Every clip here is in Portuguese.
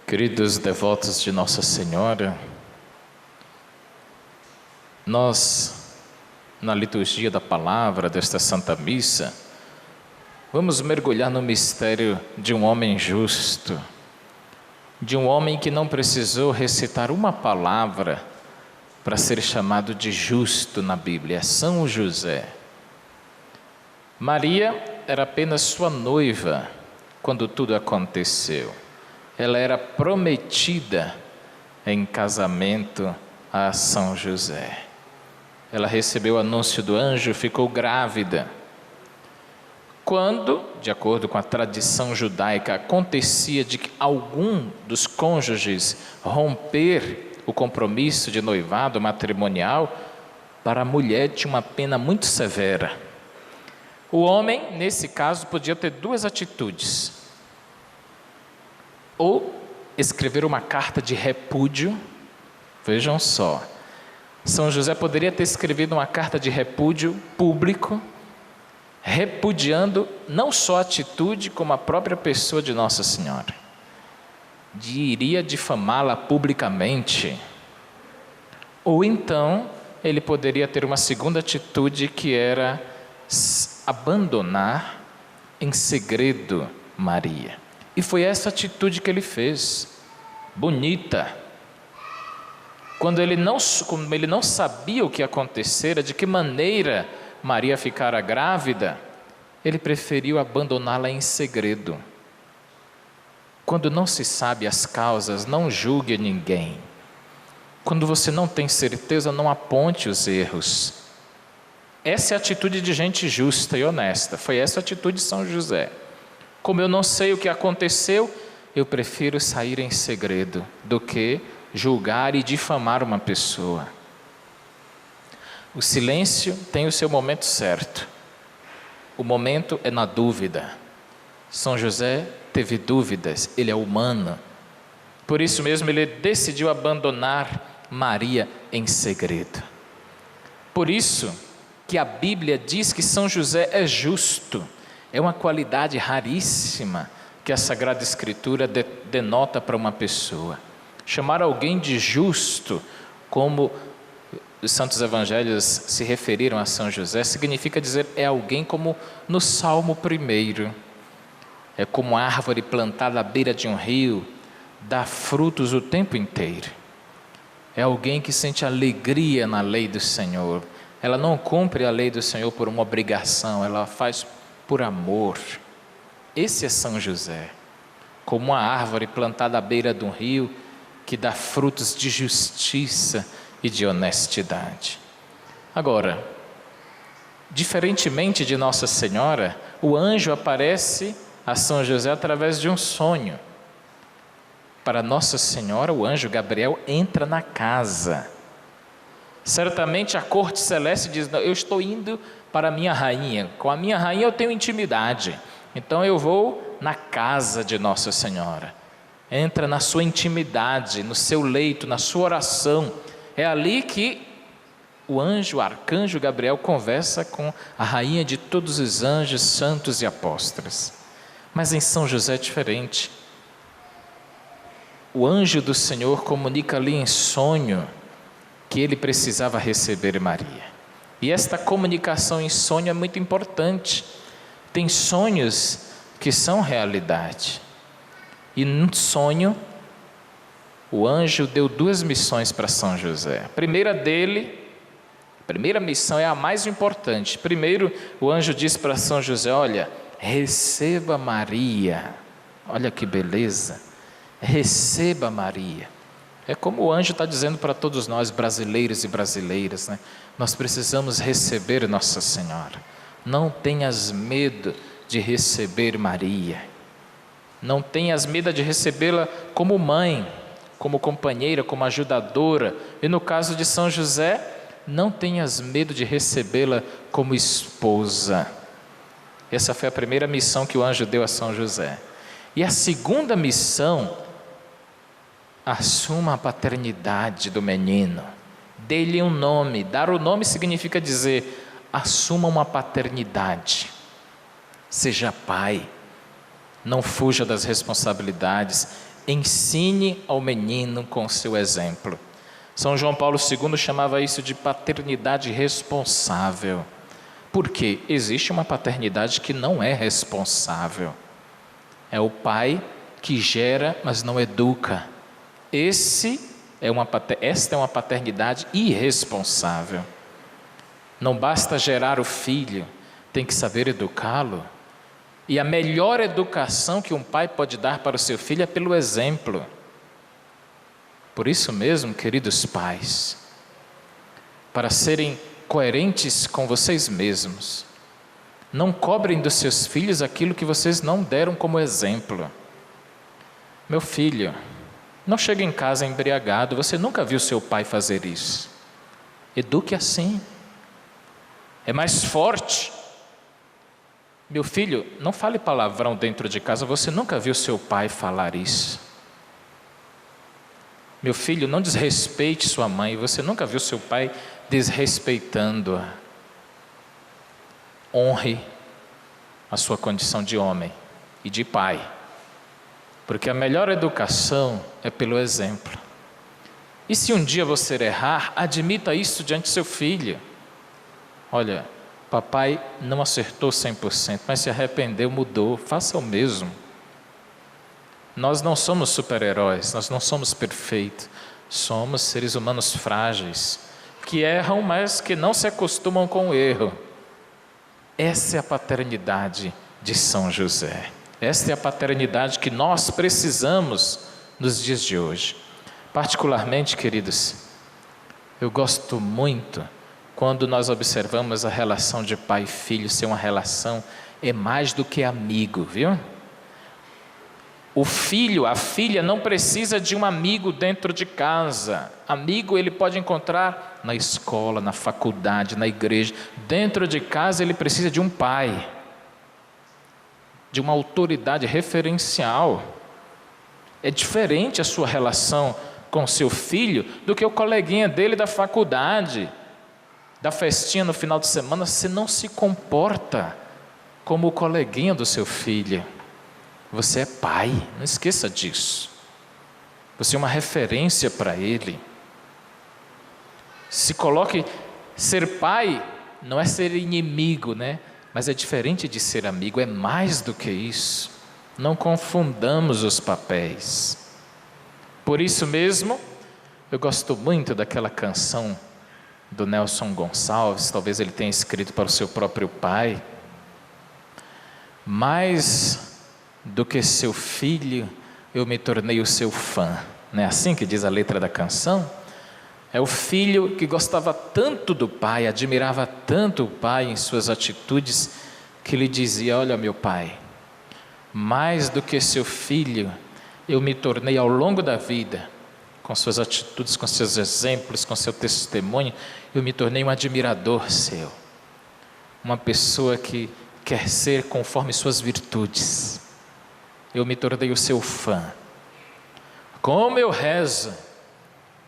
Queridos devotos de Nossa Senhora, nós, na liturgia da palavra desta Santa Missa, vamos mergulhar no mistério de um homem justo, de um homem que não precisou recitar uma palavra para ser chamado de justo na Bíblia, São José. Maria era apenas sua noiva quando tudo aconteceu. Ela era prometida em casamento a São José. Ela recebeu o anúncio do anjo, ficou grávida. Quando, de acordo com a tradição judaica, acontecia de que algum dos cônjuges romper o compromisso de noivado matrimonial, para a mulher tinha uma pena muito severa. O homem, nesse caso, podia ter duas atitudes: ou escrever uma carta de repúdio. Vejam só, São José poderia ter escrevido uma carta de repúdio público, repudiando não só a atitude, como a própria pessoa de Nossa Senhora. Iria difamá-la publicamente. Ou então, ele poderia ter uma segunda atitude, que era abandonar em segredo Maria. E foi essa atitude que ele fez, bonita. Como ele não sabia o que acontecera, de que maneira Maria ficara grávida, ele preferiu abandoná-la em segredo. Quando não se sabe as causas, não julgue ninguém. Quando você não tem certeza, não aponte os erros. Essa é a atitude de gente justa e honesta. Foi essa a atitude de São José. Como eu não sei o que aconteceu, eu prefiro sair em segredo do que julgar e difamar uma pessoa. O silêncio tem o seu momento certo. O momento é na dúvida. São José teve dúvidas, ele é humano. Por isso mesmo ele decidiu abandonar Maria em segredo. Por isso que a Bíblia diz que São José é justo. É uma qualidade raríssima que a Sagrada Escritura denota para uma pessoa. Chamar alguém de justo, como os santos evangelhos se referiram a São José, significa dizer, é alguém como no Salmo 1. É como árvore plantada à beira de um rio, dá frutos o tempo inteiro. É alguém que sente alegria na lei do Senhor. Ela não cumpre a lei do Senhor por uma obrigação, ela faz por amor. Esse é São José, como uma árvore plantada à beira de um rio, que dá frutos de justiça e de honestidade. Agora, diferentemente de Nossa Senhora, o anjo aparece a São José através de um sonho. Para Nossa Senhora, o anjo Gabriel entra na casa. Certamente a corte celeste diz, eu estou indo para a minha rainha, com a minha rainha eu tenho intimidade, então eu vou na casa de Nossa Senhora. Entra na sua intimidade, no seu leito, na sua oração. É ali que o anjo, o arcanjo Gabriel, conversa com a rainha de todos os anjos, santos e apóstolos. Mas em São José é diferente. O anjo do Senhor comunica ali em sonho que ele precisava receber Maria. E esta comunicação em sonho é muito importante. Tem sonhos que são realidade. E num sonho, o anjo deu duas missões para São José. A primeira missão é a mais importante. Primeiro, o anjo disse para São José, olha, receba Maria. Olha que beleza. Receba Maria. É como o anjo está dizendo para todos nós, brasileiros e brasileiras, né? Nós precisamos receber Nossa Senhora. Não tenhas medo de receber Maria. Não tenhas medo de recebê-la como mãe, como companheira, como ajudadora. E no caso de São José, não tenhas medo de recebê-la como esposa. Essa foi a primeira missão que o anjo deu a São José. E a segunda missão, assuma a paternidade do menino, dê-lhe um nome. Dar o nome significa dizer, assuma uma paternidade, seja pai, não fuja das responsabilidades, Ensine ao menino com o seu exemplo. São João Paulo II chamava isso de paternidade responsável. Porque existe uma paternidade que não é responsável. É o pai que gera, mas não educa. Esta é uma paternidade irresponsável. Não basta gerar o filho, tem que saber educá-lo. E a melhor educação que um pai pode dar para o seu filho é pelo exemplo. Por isso mesmo, queridos pais, para serem coerentes com vocês mesmos, não cobrem dos seus filhos aquilo que vocês não deram como exemplo. Meu filho, não chegue em casa embriagado, você nunca viu seu pai fazer isso. Eduque assim. É mais forte. Meu filho, não fale palavrão dentro de casa, você nunca viu seu pai falar isso. Meu filho, não desrespeite sua mãe, você nunca viu seu pai desrespeitando-a. Honre a sua condição de homem e de pai, porque a melhor educação é pelo exemplo. E se um dia você errar, admita isso diante do seu filho. Olha, papai não acertou 100%, mas se arrependeu, mudou, faça o mesmo. Nós não somos super-heróis, nós não somos perfeitos, somos seres humanos frágeis, que erram, mas que não se acostumam com o erro. Essa é a paternidade de São José. Esta é a paternidade que nós precisamos nos dias de hoje. Particularmente, queridos, eu gosto muito quando nós observamos a relação de pai e filho ser uma relação, é mais do que amigo, viu? O filho, a filha não precisa de um amigo dentro de casa. Amigo ele pode encontrar na escola, na faculdade, na igreja. Dentro de casa ele precisa de um pai, de uma autoridade referencial. É diferente a sua relação com seu filho do que o coleguinha dele da faculdade, da festinha no final de semana. Você não se comporta como o coleguinha do seu filho. Você é pai, não esqueça disso. Você é uma referência para ele. Se coloque, ser pai não é ser inimigo, né? Mas é diferente de ser amigo, é mais do que isso. Não confundamos os papéis. Por isso mesmo, eu gosto muito daquela canção do Nelson Gonçalves, talvez ele tenha escrito para o seu próprio pai. Mais do que seu filho, eu me tornei o seu fã. Não é assim que diz a letra da canção? É o filho que gostava tanto do pai, admirava tanto o pai em suas atitudes, que lhe dizia: olha meu pai, mais do que seu filho, eu me tornei ao longo da vida, com suas atitudes, com seus exemplos, com seu testemunho, eu me tornei um admirador seu. Uma pessoa que quer ser conforme suas virtudes. Eu me tornei o seu fã. Como eu rezo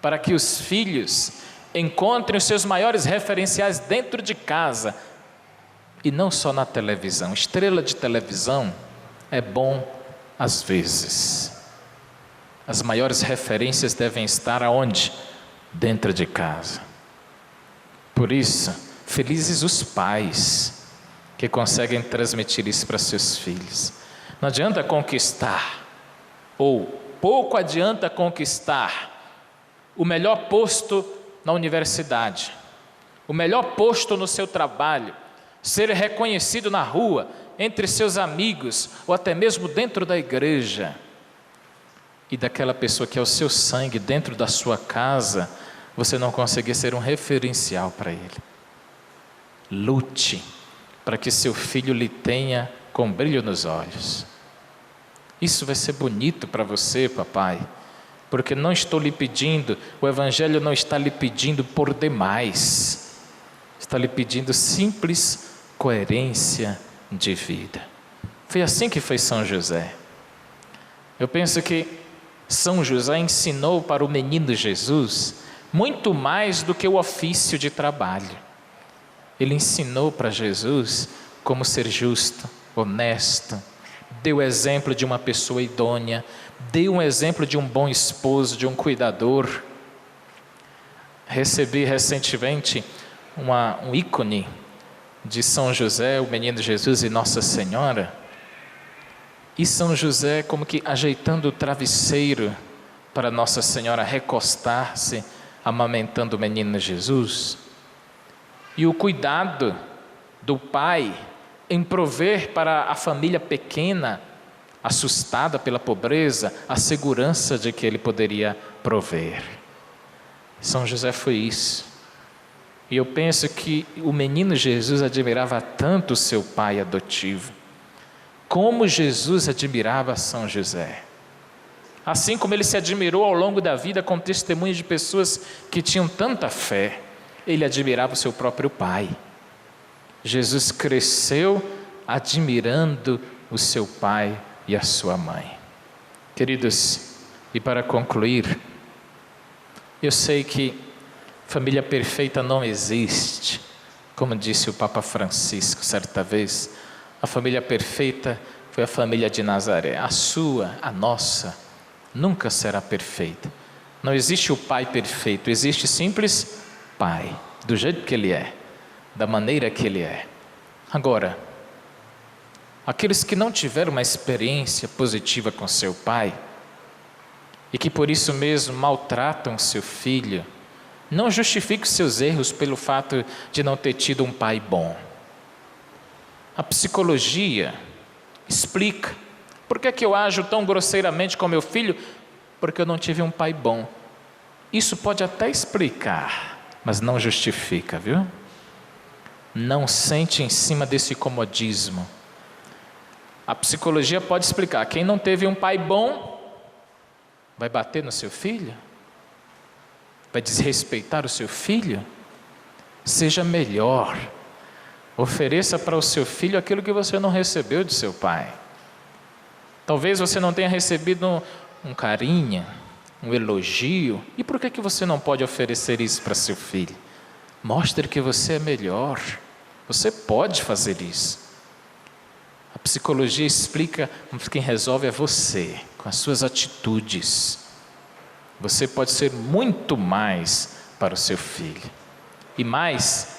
para que os filhos encontrem os seus maiores referenciais dentro de casa e não só na televisão. Estrela de televisão é bom às vezes. As maiores referências devem estar aonde? Dentro de casa. Por isso, felizes os pais que conseguem transmitir isso para seus filhos. Não adianta conquistar, ou pouco adianta conquistar o melhor posto na universidade, o melhor posto no seu trabalho, ser reconhecido na rua, entre seus amigos, ou até mesmo dentro da igreja, e daquela pessoa que é o seu sangue dentro da sua casa, você não conseguir ser um referencial para ele. Lute para que seu filho lhe tenha com brilho nos olhos. Isso vai ser bonito para você, papai, porque não estou lhe pedindo, o Evangelho não está lhe pedindo por demais, está lhe pedindo simples coerência de vida. Foi assim que foi São José. Eu penso que São José ensinou para o menino Jesus muito mais do que o ofício de trabalho. Ele ensinou para Jesus como ser justo, honesto, deu exemplo de uma pessoa idônea, Dê um exemplo de um bom esposo, de um cuidador. Recebi recentemente um ícone de São José, o menino Jesus e Nossa Senhora. E São José como que ajeitando o travesseiro para Nossa Senhora recostar-se, amamentando o menino Jesus. E o cuidado do pai em prover para a família pequena, assustada pela pobreza, a segurança de que ele poderia prover. São José foi isso. E eu penso que o menino Jesus admirava tanto o seu pai adotivo, como Jesus admirava São José. Assim como ele se admirou ao longo da vida com testemunhos de pessoas que tinham tanta fé, ele admirava o seu próprio pai. Jesus cresceu admirando o seu pai e a sua mãe. Queridos, e para concluir, eu sei que família perfeita não existe, como disse o Papa Francisco certa vez. A família perfeita foi a família de Nazaré. A sua, a nossa, nunca será perfeita. Não existe o pai perfeito, existe simples pai, do jeito que ele é, da maneira que ele é. Agora, aqueles que não tiveram uma experiência positiva com seu pai, e que por isso mesmo maltratam seu filho, não justifique os seus erros pelo fato de não ter tido um pai bom. A psicologia explica: por que eu ajo tão grosseiramente com meu filho? Porque eu não tive um pai bom. Isso pode até explicar, mas não justifica, viu? Não sente em cima desse comodismo. A psicologia pode explicar: quem não teve um pai bom vai bater no seu filho? Vai desrespeitar o seu filho? Seja melhor. Ofereça para o seu filho aquilo que você não recebeu de seu pai. Talvez você não tenha recebido um carinho, um elogio. E por que você não pode oferecer isso para seu filho? Mostre que você é melhor. Você pode fazer isso. A psicologia explica, mas quem resolve é você, com as suas atitudes. Você pode ser muito mais para o seu filho. E mais,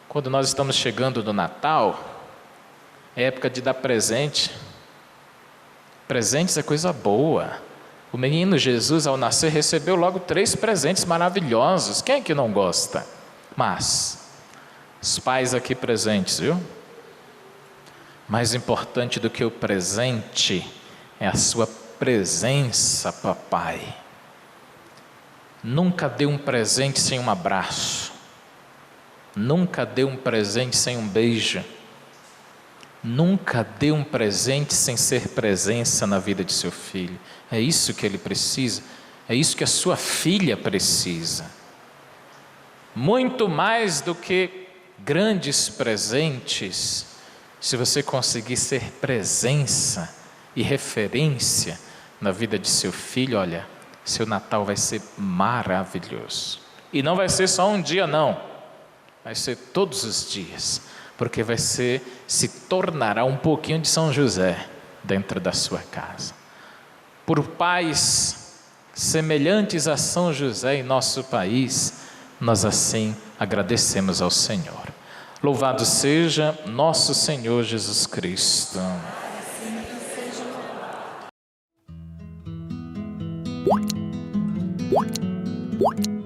quando nós estamos chegando no Natal, é época de dar presente. Presentes é coisa boa. O menino Jesus, ao nascer, recebeu logo 3 presentes maravilhosos. Quem é que não gosta? Mas, os pais aqui presentes, viu? Mais importante do que o presente é a sua presença, papai. Nunca dê um presente sem um abraço. Nunca dê um presente sem um beijo. Nunca dê um presente sem ser presença na vida de seu filho. É isso que ele precisa. É isso que a sua filha precisa. Muito mais do que grandes presentes, se você conseguir ser presença e referência na vida de seu filho, olha, seu Natal vai ser maravilhoso. E não vai ser só um dia não. Vai ser todos os dias, porque se tornará um pouquinho de São José dentro da sua casa. Por pais semelhantes a São José em nosso país, nós assim agradecemos ao Senhor. Louvado seja nosso Senhor Jesus Cristo. What?